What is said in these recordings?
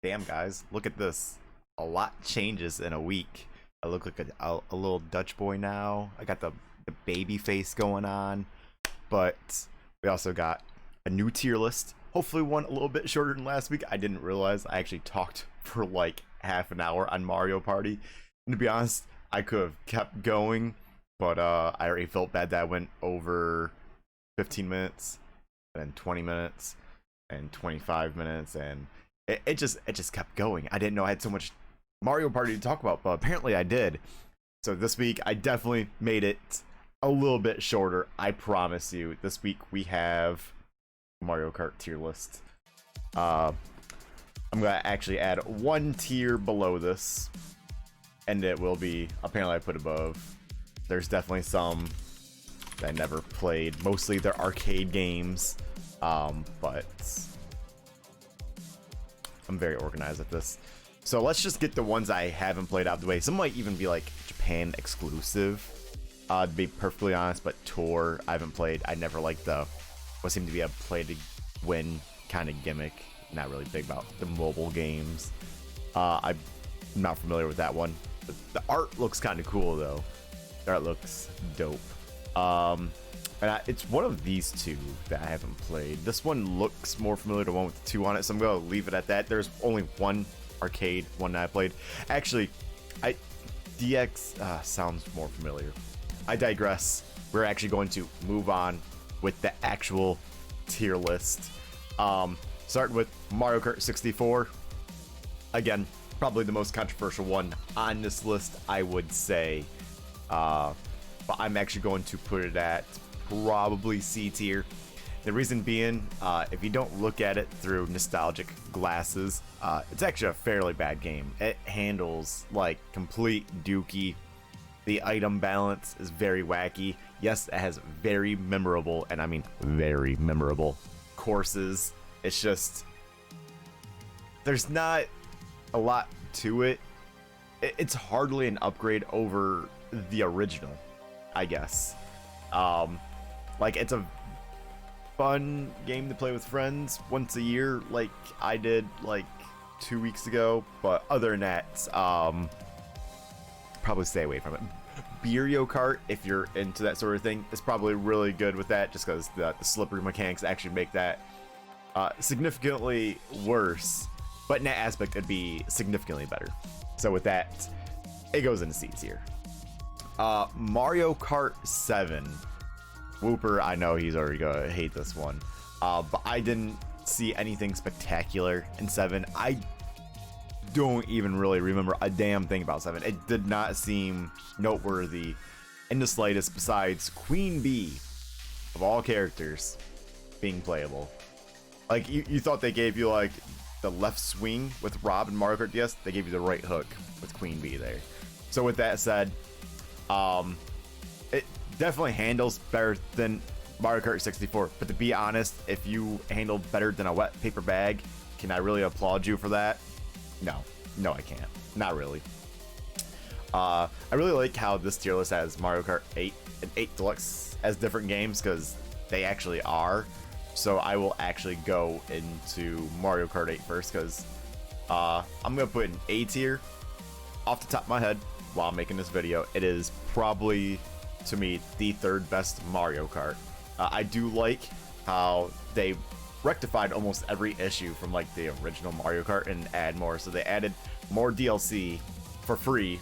Damn, guys, look at this. A lot changes in a week. I look like a little Dutch boy now. I got the baby face going on. But we also got a new tier list. Hopefully one a little bit shorter than last week. I didn't realize I actually talked for like half an hour on Mario Party. And to be honest, I could have kept going, but I already felt bad that I went over 15 minutes, and then 20 minutes, and 25 minutes, and it just kept going. I didn't know I had so much Mario Party to talk about, but apparently I did. So this week I definitely made it a little bit shorter. I promise you. This week we have Mario Kart tier list. I'm gonna actually add one tier below this, and it will be, apparently I put above. There's definitely some that I never played. Mostly they're arcade games, but I'm very organized at this. So let's just get the ones I haven't played out of the way. Some might even be like Japan exclusive, to be perfectly honest, but Tour I haven't played. I never liked what seemed to be a play to win kind of gimmick. Not really big about the mobile games. I'm not familiar with that one. The art looks kind of cool though. The art looks dope. It's one of these two that I haven't played. This one looks more familiar to one with the 2 on it, so I'm gonna leave it at that. There's only one arcade one that I played. Actually, DX sounds more familiar. I digress. We're actually going to move on with the actual tier list. Starting with Mario Kart 64. Again, probably the most controversial one on this list, I would say. But I'm actually going to put it at probably C tier. The reason being, if you don't look at it through nostalgic glasses, it's actually a fairly bad game. It handles like complete dookie. The item balance is very wacky. Yes, it has very memorable, and I mean very memorable, courses. It's just, there's not a lot to it. It's hardly an upgrade over the original, I guess. Like, it's a fun game to play with friends once a year, like I did like 2 weeks ago. But other than that, probably stay away from it. Mario Kart, if you're into that sort of thing, is probably really good with that, just because the slippery mechanics actually make that significantly worse. But in that aspect, it'd be significantly better. So with that, it goes into C tier. Mario Kart 7. Whooper, I know he's already gonna hate this one. But I didn't see anything spectacular in 7. I don't even really remember a damn thing about 7. It did not seem noteworthy in the slightest, besides Queen Bee, of all characters, being playable. Like, you thought they gave you like the left swing with Rob and Mario Kart DS, they gave you the right hook with Queen Bee there. So with that said, it definitely handles better than Mario Kart 64. But to be honest, if you handle better than a wet paper bag, can I really applaud you for that? No, I can't. Not really. I really like how this tier list has Mario Kart 8 and 8 Deluxe as different games, because they actually are. So I will actually go into Mario Kart 8 first, because I'm going to put an A tier off the top of my head while I'm making this video. It is probably, to me, the 3rd best Mario Kart. I do like how they rectified almost every issue from like the original Mario Kart and add more. So they added more DLC for free.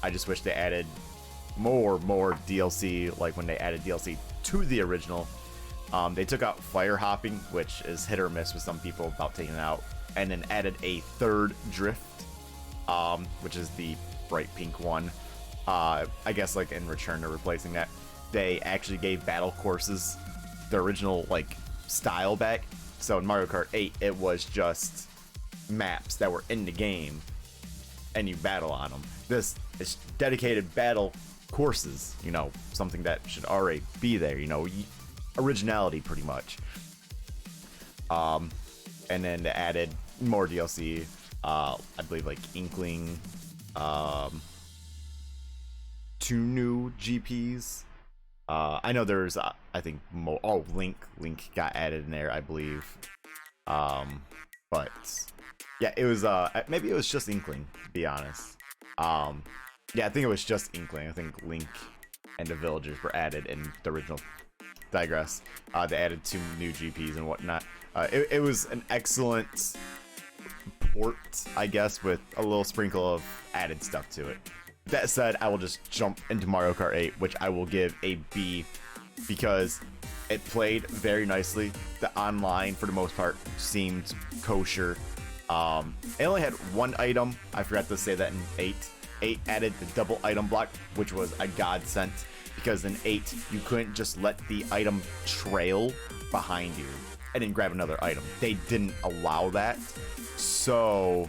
I just wish they added more DLC, like when they added DLC to the original. They took out fire hopping, which is hit or miss with some people about taking it out, and then added a 3rd drift, which is the bright pink one. I guess like in return to replacing that, they actually gave battle courses the original like style back. So in Mario Kart 8, it was just maps that were in the game and you battle on them. This is dedicated battle courses, you know, something that should already be there, you know, originality pretty much. And then they added more DLC, I believe like Inkling, 2 new GPs. I know there's, I think, Link got added in there, I believe. But Yeah, it was maybe it was just Inkling, to be honest. Um yeah, I think it was just Inkling. I think Link and the villagers were added in the original. Digress. They added 2 new GPs and whatnot. It was an excellent port, I guess, with a little sprinkle of added stuff to it. That said, I will just jump into Mario Kart 8, which I will give a B because it played very nicely. The online, for the most part, seemed kosher. It only had 1 item. I forgot to say that in 8. 8 added the double item block, which was a godsend because in 8 you couldn't just let the item trail behind you and then grab another item. They didn't allow that, so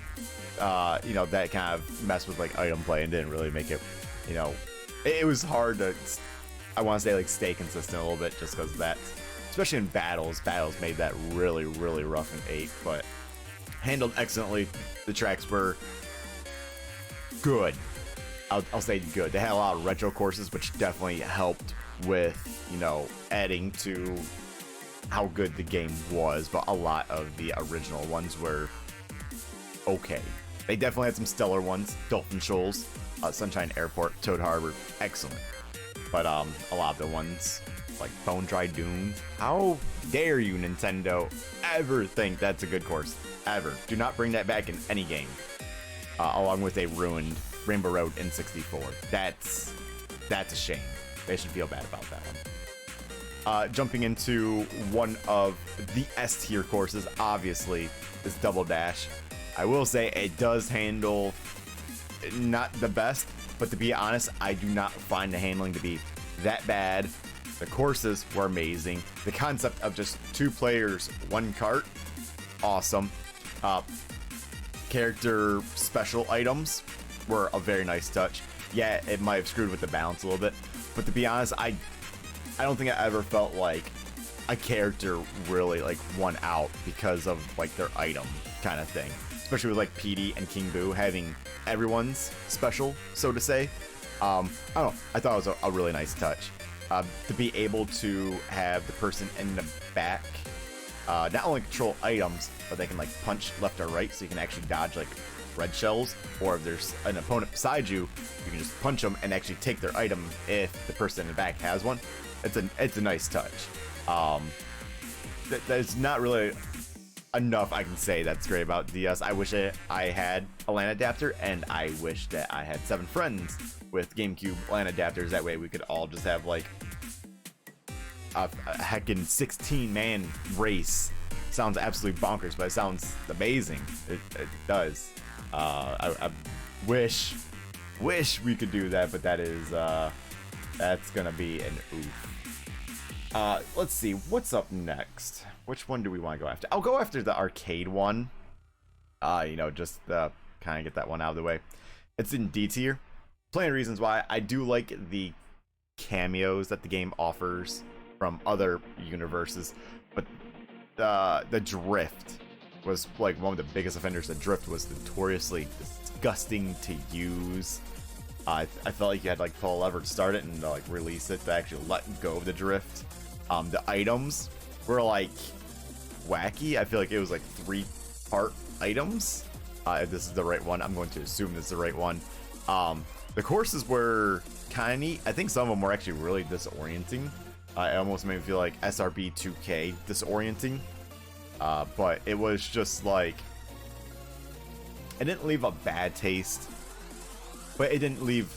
you know, that kind of messed with like item play and didn't really make it, you know, it was hard to, I want to say, like, stay consistent a little bit just because of that, especially in battles made that really rough in 8, but handled excellently. The tracks were good. I'll say good. They had a lot of retro courses, which definitely helped with, you know, adding to how good the game was, but a lot of the original ones were okay. They definitely had some stellar ones. Dolphin Shoals, Sunshine Airport, Toad Harbor, excellent. But a lot of the ones, like Bone Dry Dune, how dare you, Nintendo, ever think that's a good course? Ever. Do not bring that back in any game. Along with a ruined Rainbow Road in 64. That's a shame. They should feel bad about that one. Jumping into one of the S tier courses, obviously, is Double Dash. I will say it does handle not the best, but to be honest, I do not find the handling to be that bad. The courses were amazing. The concept of just 2 players, 1 cart, awesome. Character special items were a very nice touch. Yeah, it might have screwed with the balance a little bit, but to be honest, I don't think I ever felt like a character really like won out because of like their item kind of thing. Especially with like PD and King Boo having everyone's special, so to say. I don't know. I thought it was a really nice touch. To be able to have the person in the back not only control items, but they can like punch left or right, so you can actually dodge like red shells, or if there's an opponent beside you, you can just punch them and actually take their item if the person in the back has one. It's a nice touch. There's not really enough I can say that's great about DS. I wish I had a LAN adapter, and I wish that I had 7 friends with GameCube LAN adapters. That way we could all just have like a heckin' 16-man race. Sounds absolutely bonkers, but it sounds amazing. It does. I wish we could do that, but that is that's gonna be an oof. Let's see what's up next. Which one do we want to go after? I'll go after the arcade one. You know, just kind of get that one out of the way. It's in D tier. Plenty of reasons why. I do like the cameos that the game offers from other universes, but the drift was like one of the biggest offenders. The drift was notoriously disgusting to use. I felt like you had to like pull a lever to start it and like release it to actually let go of the drift. The items were like wacky. I feel like it was like 3-part items. If this is the right one, I'm going to assume this is the right one. The courses were kind of neat. I think some of them were actually really disorienting. It almost made me feel like SRB 2K disorienting. But it was just like, it didn't leave a bad taste, but it didn't leave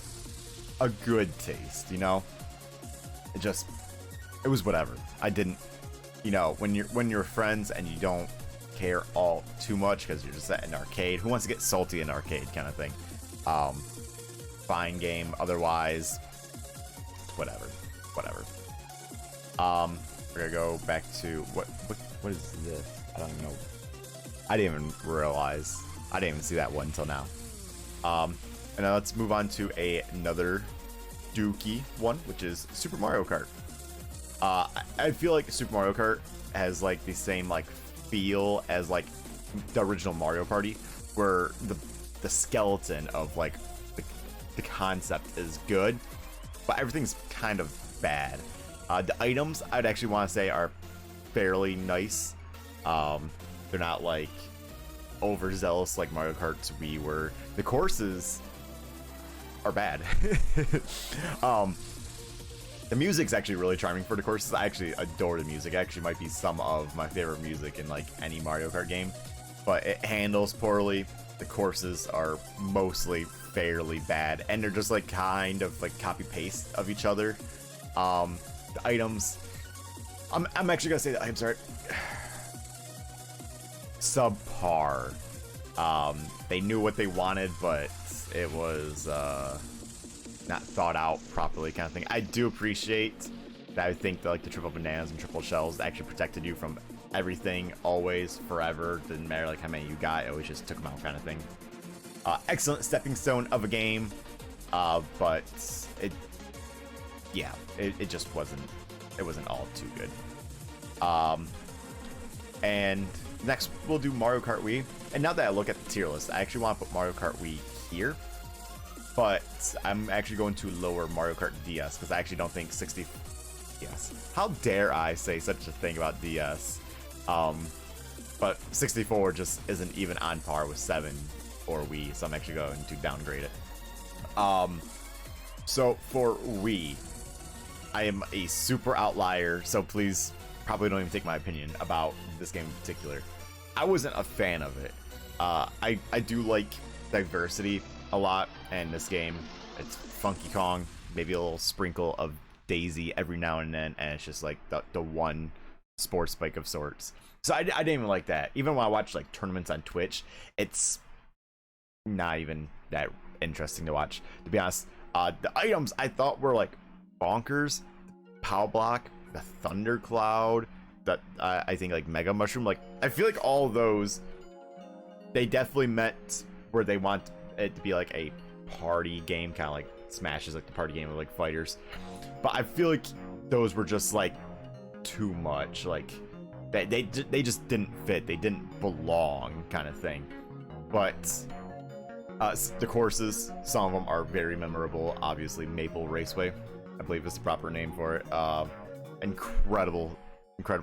a good taste, you know? It was whatever. I didn't, you know, when you're friends and you don't care all too much because you're just at an arcade. Who wants to get salty in an arcade kind of thing? Fine game. Otherwise, whatever. We're gonna go back to what is this? I don't even know. I didn't even realize. I didn't even see that one until now. And now let's move on to another Dookie one, which is Super Mario Kart. I feel like Super Mario Kart has like the same like feel as like the original Mario Party, where the skeleton of like the concept is good, but everything's kind of bad. The items I'd actually want to say are fairly nice. They're not like overzealous like Mario Kart's Wii were. The courses are bad. The music's actually really charming for the courses. I actually adore the music. It actually might be some of my favorite music in like any Mario Kart game, but it handles poorly. The courses are mostly fairly bad, and they're just like kind of like copy paste of each other. The items, I'm actually gonna say that I'm sorry, subpar. They knew what they wanted, but it was not thought out properly, kind of thing. I do appreciate that. I think that like the triple bananas and triple shells actually protected you from everything, always, forever. Didn't matter like how many you got, it always just took them out, kind of thing. Excellent stepping stone of a game, but it just wasn't all too good. And next we'll do Mario Kart Wii. And now that I look at the tier list, I actually want to put Mario Kart Wii here, but I'm actually going to lower Mario Kart DS because I actually don't think 60. Yes, how dare I say such a thing about DS? But 64 just isn't even on par with 7 or Wii, so I'm actually going to downgrade it. So for Wii, I am a super outlier, so please probably don't even take my opinion about this game in particular. I wasn't a fan of it. I do like diversity a lot, and this game, it's Funky Kong, maybe a little sprinkle of Daisy every now and then, and it's just like the one sports bike of sorts. So I didn't even like that. Even when I watch like tournaments on Twitch, it's not even that interesting to watch, to be honest. The items I thought were like bonkers. Pow Block, the Thunder Cloud, that I think like Mega Mushroom. Like I feel like all of those, they definitely meant where they want it to be like a party game, kind of like Smash is like the party game of like fighters. But I feel like those were just like too much. Like they just didn't fit. They didn't belong, kind of thing. But the courses, some of them are very memorable. Obviously, Maple Raceway, I believe is the proper name for it. Incredible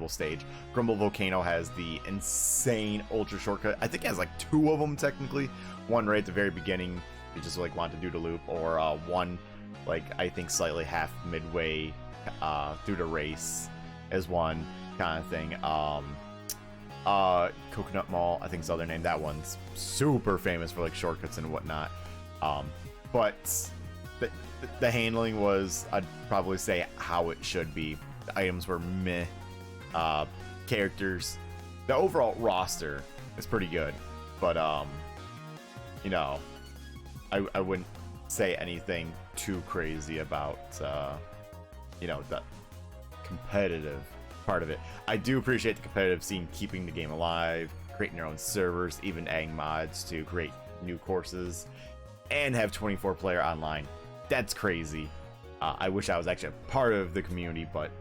stage. Grumble Volcano has the insane ultra shortcut. I think it has like 2 of them technically. One right at the very beginning, you just like want to do the loop, or one like I think slightly half midway through the race is one, kind of thing. Coconut Mall, I think is the other name. That one's super famous for like shortcuts and whatnot. But the handling was, I'd probably say, how it should be. The items were meh. Characters, the overall roster is pretty good, but you know, I wouldn't say anything too crazy about you know, the competitive part of it. I do appreciate the competitive scene, keeping the game alive, creating their own servers, even adding mods to create new courses, and have 24-player online. That's crazy. I wish I was actually a part of the community, but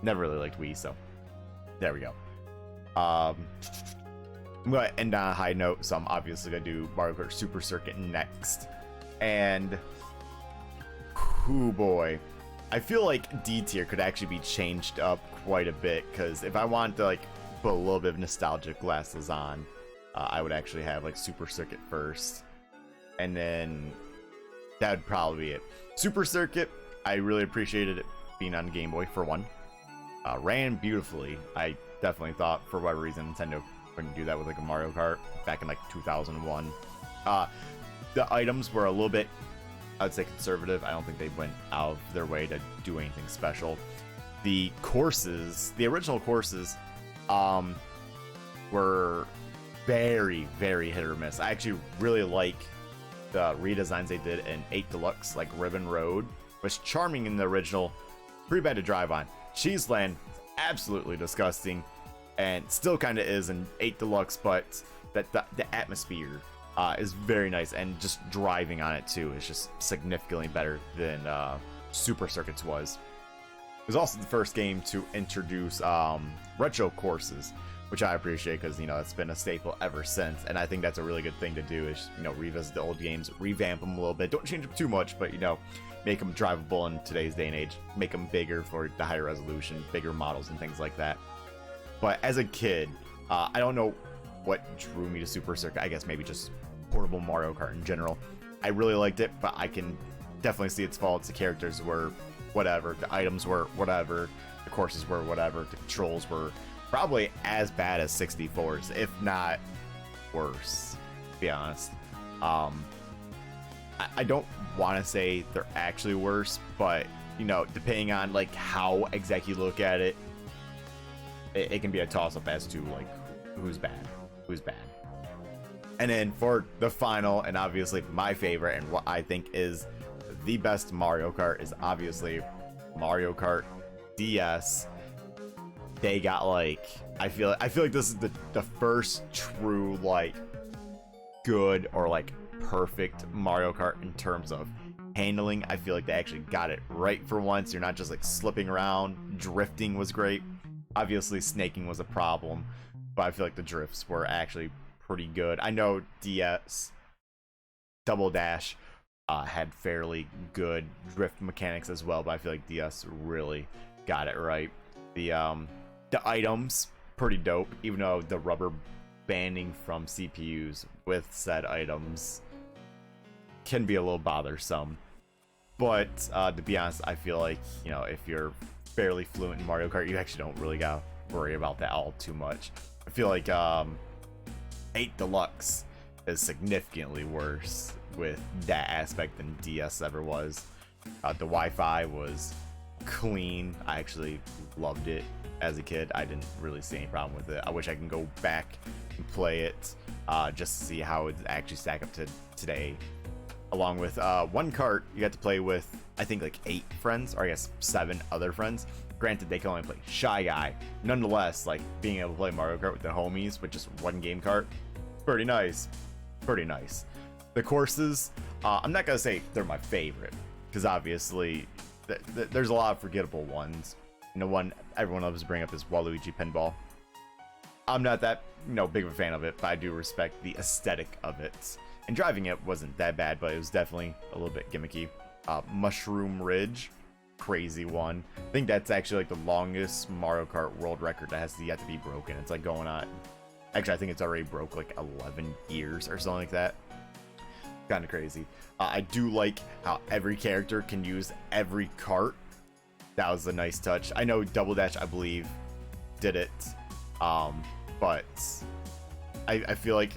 never really liked Wii, so there we go. I'm gonna end on a high note, so I'm obviously gonna do Mario Kart Super Circuit next. And oh boy, I feel like D tier could actually be changed up quite a bit, because if I wanted to like put a little bit of nostalgic glasses on, I would actually have like Super Circuit first, and then that'd probably be it. Super Circuit, I really appreciated it being on Game Boy for one. Ran beautifully. I definitely thought for whatever reason Nintendo couldn't do that with like a Mario Kart back in like 2001. The items were a little bit, I'd say, conservative. I don't think they went out of their way to do anything special. The courses, the original courses, were very, very hit or miss. I actually really like the redesigns they did in 8 Deluxe, like Ribbon Road was charming in the original, pretty bad to drive on. Cheeseland, absolutely disgusting, and still kind of is in 8 Deluxe, but the atmosphere is very nice, and just driving on it too is just significantly better than Super Circuits was. It was also the first game to introduce retro courses, which I appreciate, because you know it's been a staple ever since, and I think that's a really good thing to do, is you know, revisit the old games, revamp them a little bit, don't change them too much, but you know, make them drivable in today's day and age, make them bigger for the higher resolution, bigger models and things like that. But as a kid, I don't know what drew me to Super Circuit. I guess maybe just portable Mario Kart in general. I really liked it, but I can definitely see its faults. The characters were whatever, the items were whatever, the courses were whatever, the controls were probably as bad as 64's, if not worse, to be honest. I don't want to say they're actually worse, but you know, depending on like how exactly you look at it, it can be a toss-up as to like who's bad. And then for the final, and obviously my favorite, and what I think is the best Mario Kart, is obviously Mario Kart DS. They got like, I feel like this is the first true like good or like perfect Mario Kart in terms of handling. I feel like they actually got it right for once. You're not just like slipping around. Drifting was great. Obviously snaking was a problem, but I feel like the drifts were actually pretty good. I know DS Double Dash had fairly good drift mechanics as well, but I feel like DS really got it right. The items pretty dope, even though the rubber banding from CPUs with said items can be a little bothersome. But to be honest, I feel like, you know, if you're fairly fluent in Mario Kart, you actually don't really gotta worry about that all too much. I feel like 8 Deluxe is significantly worse with that aspect than DS ever was. The Wi-Fi was clean. I actually loved it as a kid. I didn't really see any problem with it. I wish I can go back and play it just to see how it actually stack up to today. Along with one cart, you got to play with, I think, like 8 friends, or I guess 7 other friends. Granted, they can only play Shy Guy. Nonetheless, like being able to play Mario Kart with the homies with just one game cart, pretty nice. The courses, I'm not gonna say they're my favorite, because obviously there's a lot of forgettable ones. You know, one everyone loves to bring up is Waluigi Pinball. I'm not that, you know, big of a fan of it, but I do respect the aesthetic of it. And driving it wasn't that bad, but it was definitely a little bit gimmicky. Mushroom Ridge, crazy one. I think that's actually like the longest Mario Kart world record that has yet to be broken. It's like going on, actually I think it's already broke like 11 years or something like that. Kind of crazy. I do like how every character can use every cart. That was a nice touch. I know Double Dash, I believe, did it, but I feel like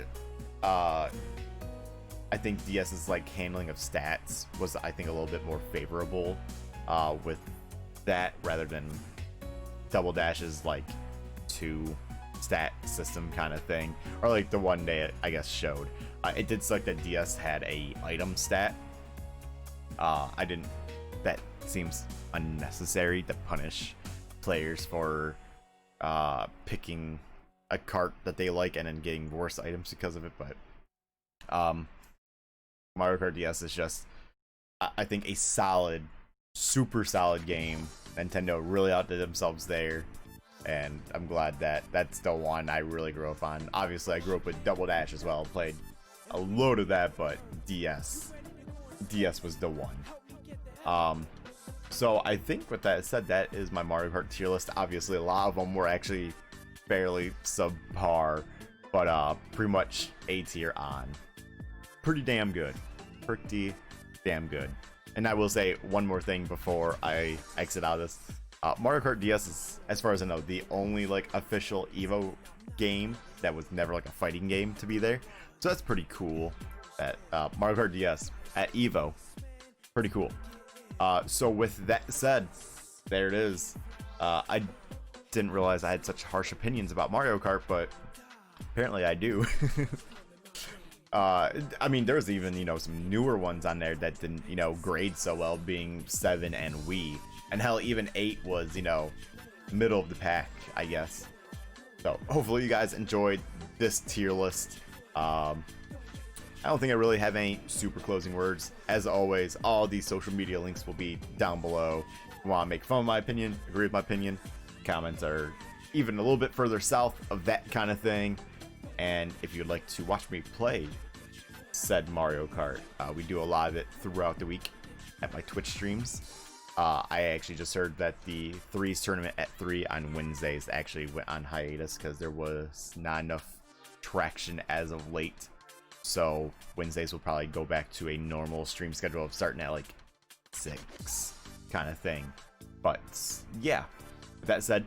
I think DS's like handling of stats was, I think, a little bit more favorable with that, rather than Double Dash's like 2 stat system kind of thing, or like the one day it, I guess, showed. It did suck that DS had a item stat. I didn't. That seems unnecessary to punish players for picking a cart that they like and then getting worse items because of it. But Mario Kart DS is just, I think, a solid, super solid game. Nintendo really outdid themselves there, and I'm glad that that's the one I really grew up on. Obviously, I grew up with Double Dash as well, played a load of that, but DS was the one. So I think with that said, that is my Mario Kart tier list. Obviously, a lot of them were actually fairly subpar, but pretty much A tier on. Pretty damn good. And I will say one more thing before I exit out of this. Mario Kart DS is, as far as I know, the only like official Evo game that was never like a fighting game to be there. So that's pretty cool. That Mario Kart DS at Evo, pretty cool. So with that said, there it is. I didn't realize I had such harsh opinions about Mario Kart, but apparently I do. I mean, there's even, you know, some newer ones on there that didn't, you know, grade so well, being 7 and Wii. And hell, even 8 was, you know, middle of the pack, I guess. So hopefully you guys enjoyed this tier list. I don't think I really have any super closing words. As always, all these social media links will be down below. If you want to make fun of my opinion, agree with my opinion, comments are even a little bit further south of that kind of thing. And if you'd like to watch me play said Mario Kart, we do a lot of it throughout the week at my Twitch streams. I actually just heard that the Threes tournament at 3 on Wednesdays actually went on hiatus because there was not enough traction as of late. So Wednesdays will probably go back to a normal stream schedule of starting at like 6 kind of thing. But yeah, with that said,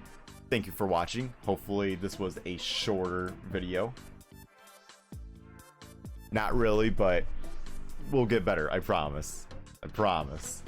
thank you for watching. Hopefully this was a shorter video. Not really, but we'll get better. I promise. I promise.